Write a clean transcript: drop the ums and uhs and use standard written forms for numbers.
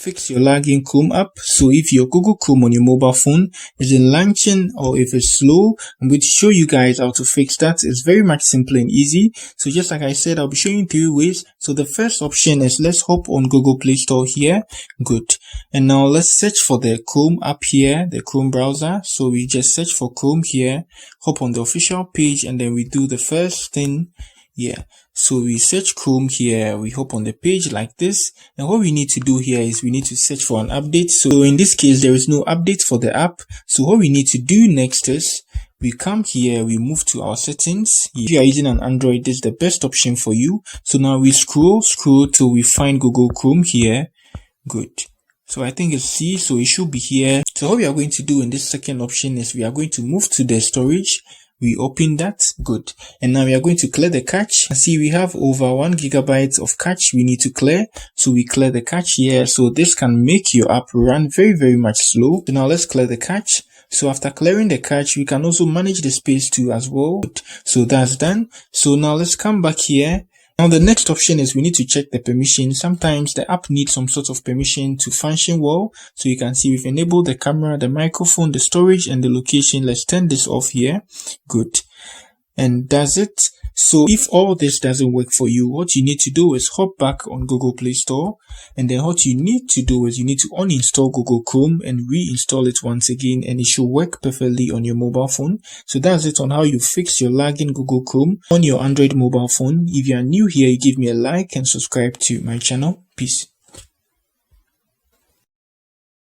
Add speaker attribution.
Speaker 1: Fix your lagging Chrome app. So if your Google Chrome on your mobile phone isn't launching or if it's slow, I'm going to show you guys how to fix that. It's very much simple and easy. So just like I said, I'll be showing you 3 ways. So the first option is let's hop on Google Play Store here. Good. And now let's search for the Chrome app here, the Chrome browser. So we just search for Chrome here, hop on the official page, and then we do the first thing. Yeah, so we search Chrome here, we hop on the page like this, and what we need to do here is we need to search for an update. So in this case, there is no update for the app. So what we need to do next is we come here, we move to our settings. If you are using an Android, this is the best option for you. So now we scroll till we find Google Chrome here. Good. So I think it's C, so it should be here. So what we are going to do in this second option is we are going to move to the storage. We open that. Good. And now we are going to clear the cache. See, we have over 1 GB of cache we need to clear. So we clear the cache here. So this can make your app run very much slow. So now let's clear the cache. So after clearing the cache, we can also manage the space too as well. So that's done. So now let's come back here. Now the next option is we need to check the permission. Sometimes the app needs some sort of permission to function well. So you can see we've enabled the camera, the microphone, the storage, and the location. Let's turn this off here. Good. And that's it. So if all this doesn't work for you, what you need to do is hop back on Google Play Store. And then what you need to do is you need to uninstall Google Chrome and reinstall it once again, and it should work perfectly on your mobile phone. So that's it on how you fix your lagging Google Chrome on your Android mobile phone. If you are new here, you give me a like and subscribe to my channel. Peace.